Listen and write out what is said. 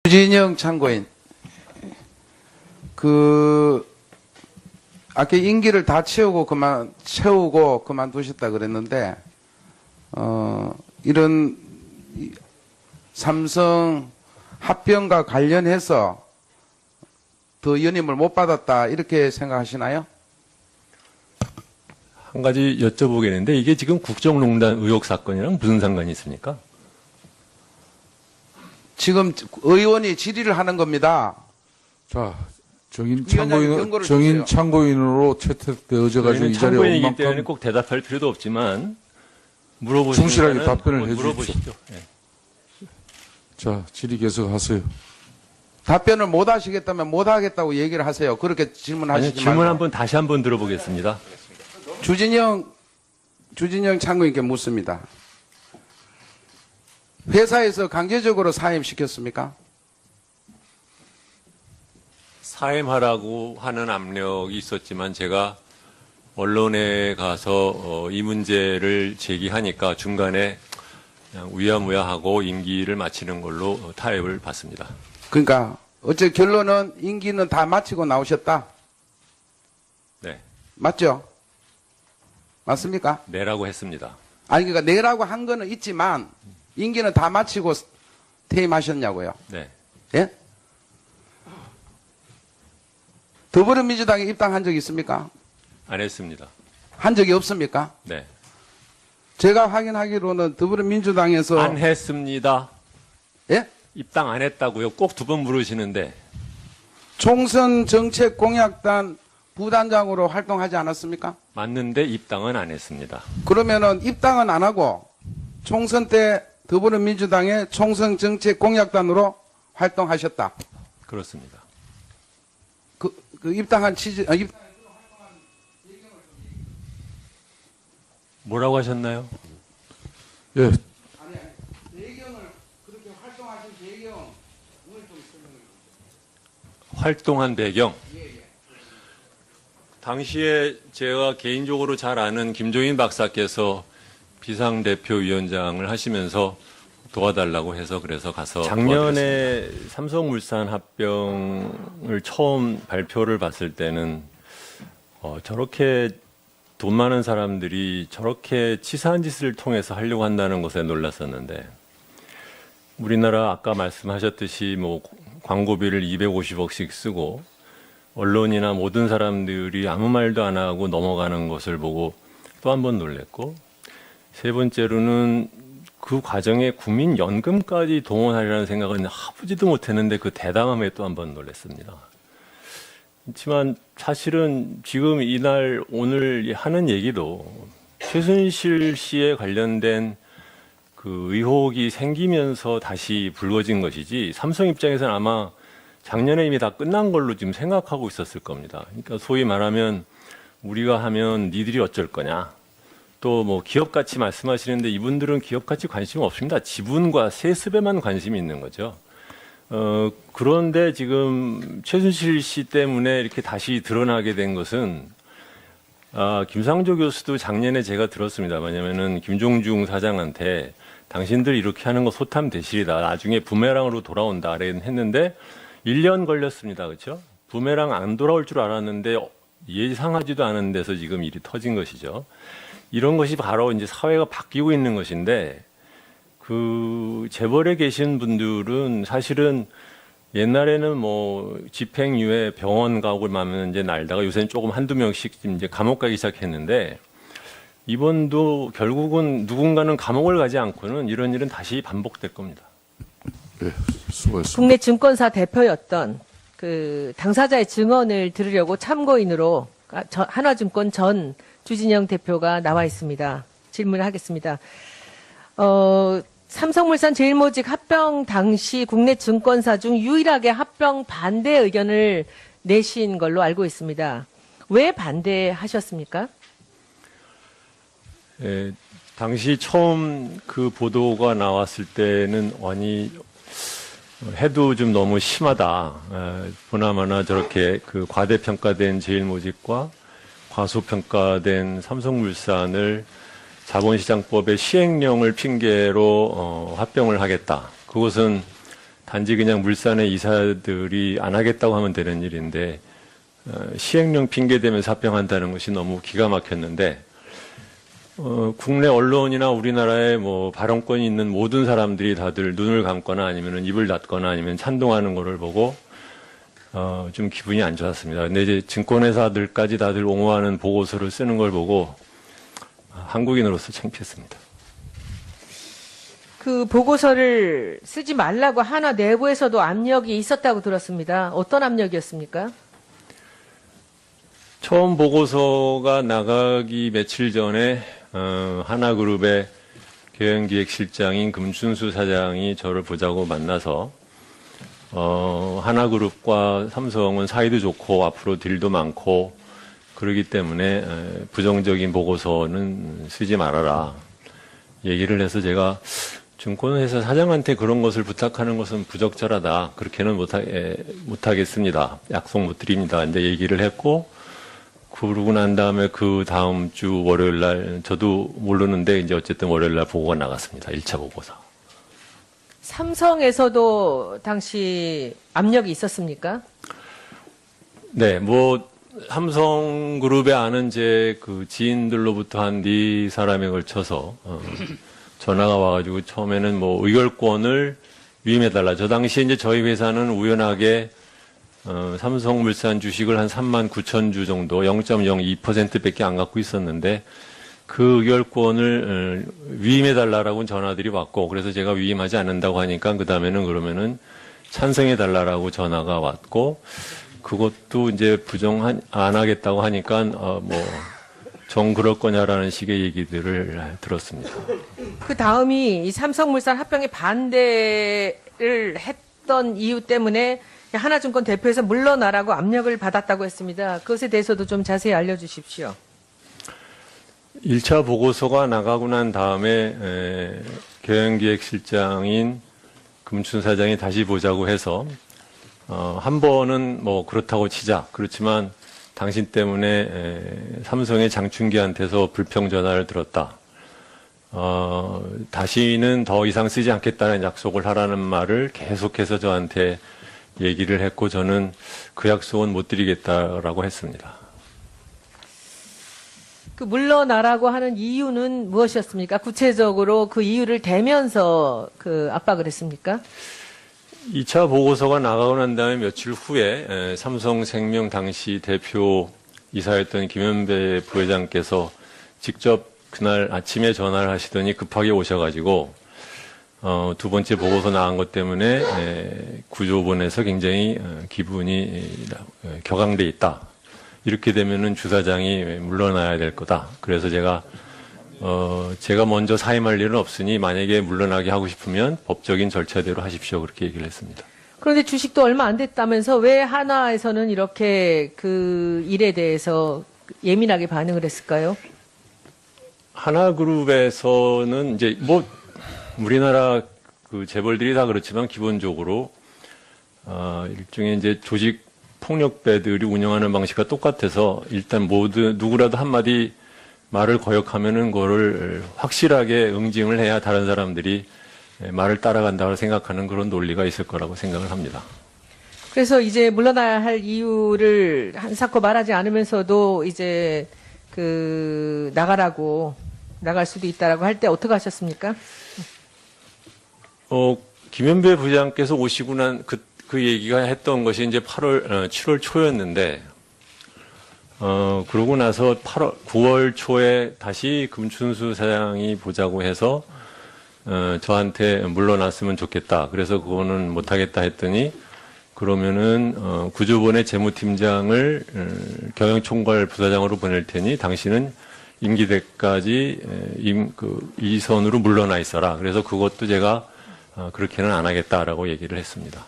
주진영 참고인, 아까 임기를 다 채우고 그만두셨다 그랬는데, 이런 삼성 합병과 관련해서 더 연임을 못 받았다 이렇게 생각하시나요? 한 가지 여쭤보겠는데 이게 지금 국정농단 의혹 사건이랑 무슨 상관이 있습니까? 지금 의원이 질의를 하는 겁니다. 자, 정인 위원장님 경고를 주세요. 참고인으로 채택되어져가지고 이 자리에 온 참고인이기 때문에 만큼 꼭 대답할 필요도 없지만 물어보시면 충실하게 답변을 해주십시오. 물어보시죠. 예. 자, 질의 계속하세요. 답변을 못 하시겠다면 못 하겠다고 얘기를 하세요. 그렇게 질문하시지 아니, 질문 말고. 다시 한번 들어보겠습니다. 주진영 참고인께 묻습니다. 회사에서 강제적으로 사임시켰습니까? 사임하라고 하는 압력이 있었지만 제가 언론에 가서 이 문제를 제기하니까 중간에 그냥 우야무야하고 임기를 마치는 걸로 타협을 받습니다. 그러니까 어째 결론은 임기는 다 마치고 나오셨다. 네, 맞죠? 맞습니까? 내라고 했습니다. 아니 그러니까 내라고 한 거는 있지만 임기는 다 마치고 퇴임하셨냐고요. 네, 예? 더불어민주당에 입당한 적이 있습니까? 안 했습니다. 한 적이 없습니까? 네, 제가 확인하기로는 더불어민주당에서 안 했습니다. 예? 입당 안 했다고요? 꼭 두 번 물으시는데 총선 정책 공약단 부단장으로 활동하지 않았습니까? 맞는데 입당은 안 했습니다. 그러면은 입당은 안 하고 총선 때 더불어민주당의 총선 정책 공약단으로 활동하셨다. 그렇습니다. 그 입당한 취지, 뭐라고 하셨나요? 예, 배경을 그렇게 활동하신 배경을 좀 설명해 주세요. 활동한 배경. 당시에 제가 개인적으로 잘 아는 김종인 박사께서 비상대표위원장을 하시면서 도와달라고 해서 그래서 가서 작년에 삼성물산 합병을 처음 발표를 봤을 때는 저렇게 돈 많은 사람들이 저렇게 치사한 짓을 통해서 하려고 한다는 것에 놀랐었는데 우리나라 아까 말씀하셨듯이 뭐 광고비를 250억씩 쓰고 언론이나 모든 사람들이 아무 말도 안 하고 넘어가는 것을 보고 또 한 번 놀랬고 세 번째로는 그 과정에 국민연금까지 동원하려는 생각은 해보지도 못했는데 그 대담함에 또 한 번 놀랐습니다. 그렇지만 사실은 지금 이날 오늘 하는 얘기도 최순실 씨에 관련된 그 의혹이 생기면서 다시 불거진 것이지 삼성 입장에서는 아마 작년에 이미 다 끝난 걸로 지금 생각하고 있었을 겁니다. 그러니까 소위 말하면 우리가 하면 니들이 어쩔 거냐. 또 뭐 기업가치 말씀하시는데 이분들은 기업가치 관심 없습니다. 지분과 세습에만 관심이 있는 거죠. 그런데 지금 최순실 씨 때문에 이렇게 다시 드러나게 된 것은 김상조 교수도 작년에 제가 들었습니다. 왜냐면은 김종중 사장한테 당신들 이렇게 하는 거 소탐 대실이다. 나중에 부메랑으로 돌아온다. 했는데 1년 걸렸습니다. 그렇죠? 부메랑 안 돌아올 줄 알았는데 예상하지도 않은 데서 지금 일이 터진 것이죠. 이런 것이 바로 이제 사회가 바뀌고 있는 것인데 그 재벌에 계신 분들은 사실은 옛날에는 뭐 집행유예 병원 가고 마면 이제 날다가 요새는 조금 한두 명씩 이제 감옥 가기 시작했는데 이번도 결국은 누군가는 감옥을 가지 않고는 이런 일은 다시 반복될 겁니다. 예, 수고했습니다. 국내 증권사 대표였던 그 당사자의 증언을 들으려고 참고인으로 한화증권 전 주진영 대표가 나와 있습니다. 질문을 하겠습니다. 삼성물산 제일모직 합병 당시 국내 증권사 중 유일하게 합병 반대 의견을 내신 걸로 알고 있습니다. 왜 반대하셨습니까? 예, 당시 처음 그 보도가 나왔을 때는 아니 해도 좀 너무 심하다. 보나마나 저렇게 그 과대평가된 제일모직과 과소평가된 삼성물산을 자본시장법의 시행령을 핑계로 합병을 하겠다. 그것은 단지 그냥 물산의 이사들이 안 하겠다고 하면 되는 일인데 시행령 핑계 대면서 합병한다는 것이 너무 기가 막혔는데 국내 언론이나 우리나라에 뭐 발언권이 있는 모든 사람들이 다들 눈을 감거나 아니면 입을 닫거나 아니면 찬동하는 거를 보고 좀 기분이 안 좋았습니다. 근데 이제 증권회사들까지 다들 옹호하는 보고서를 쓰는 걸 보고 한국인으로서 창피했습니다. 그 보고서를 쓰지 말라고 하나 내부에서도 압력이 있었다고 들었습니다. 어떤 압력이었습니까? 처음 보고서가 나가기 며칠 전에 하나그룹의 경영기획실장인 금춘수 사장이 저를 보자고 만나서 하나그룹과 삼성은 사이도 좋고 앞으로 딜도 많고 그러기 때문에 부정적인 보고서는 쓰지 말아라 얘기를 해서 제가 증권회사 사장한테 그런 것을 부탁하는 것은 부적절하다. 그렇게는 못하겠습니다. 약속 못 드립니다. 이제 얘기를 했고 그러고 난 다음에 그 다음 주 월요일 날 저도 모르는데 이제 어쨌든 월요일 날 보고가 나갔습니다. 1차 보고서. 삼성에서도 당시 압력이 있었습니까? 네, 뭐 삼성그룹에 아는 제 그 지인들로부터 한 4사람에 걸쳐서 전화가 와가지고 처음에는 뭐 의결권을 위임해달라. 저 당시에 이제 저희 회사는 우연하게 삼성물산 주식을 한 39,000주 정도 0.02%밖에 안 갖고 있었는데 그 의결권을 위임해달라라고 전화들이 왔고 그래서 제가 위임하지 않는다고 하니까 그 다음에는 그러면은 찬성해달라라고 전화가 왔고 그것도 이제 부정 안 하겠다고 하니까 정 그럴 거냐라는 식의 얘기들을 들었습니다. 그 다음이 이 삼성물산 합병에 반대를 했던 이유 때문에 하나증권 대표에서 물러나라고 압력을 받았다고 했습니다. 그것에 대해서도 좀 자세히 알려주십시오. 1차 보고서가 나가고 난 다음에 경영기획실장인 금춘 사장이 다시 보자고 해서 한 번은 뭐 그렇다고 치자. 그렇지만 당신 때문에 삼성의 장충기한테서 불평 전화를 들었다. 다시는 더 이상 쓰지 않겠다는 약속을 하라는 말을 계속해서 저한테 얘기를 했고 저는 그 약속은 못 드리겠다라고 했습니다. 그 물러나라고 하는 이유는 무엇이었습니까? 구체적으로 그 이유를 대면서 그 압박을 했습니까? 2차 보고서가 나가고 난 다음에 며칠 후에 삼성생명 당시 대표 이사였던 김현배 부회장께서 직접 그날 아침에 전화를 하시더니 급하게 오셔가지고 두 번째 보고서 나간 것 때문에 구조본에서 굉장히 기분이 격앙돼 있다. 이렇게 되면은 주사장이 물러나야 될 거다. 그래서 제가 먼저 사임할 일은 없으니 만약에 물러나게 하고 싶으면 법적인 절차대로 하십시오. 그렇게 얘기를 했습니다. 그런데 주식도 얼마 안 됐다면서 왜 하나에서는 이렇게 그 일에 대해서 예민하게 반응을 했을까요? 하나그룹에서는 이제 뭐 우리나라 그 재벌들이 다 그렇지만 기본적으로 일종의 이제 조직 폭력배들이 운영하는 방식과 똑같아서 일단 누구라도 한마디 말을 거역하면은 그거를 확실하게 응징을 해야 다른 사람들이 말을 따라간다고 생각하는 그런 논리가 있을 거라고 생각을 합니다. 그래서 이제 물러나야 할 이유를 한사코 말하지 않으면서도 이제 그 나갈 수도 있다라고 할 때 어떻게 하셨습니까? 김현배 부장께서 오시고 난 그 얘기가 했던 것이 이제 7월 초였는데, 그러고 나서 9월 초에 다시 금춘수 사장이 보자고 해서, 저한테 물러났으면 좋겠다. 그래서 그거는 못하겠다 했더니, 그러면은, 구조본의 재무팀장을 경영총괄 부사장으로 보낼 테니 당신은 임기 때까지 이 선으로 물러나 있어라. 그래서 그것도 제가 그렇게는 안 하겠다라고 얘기를 했습니다.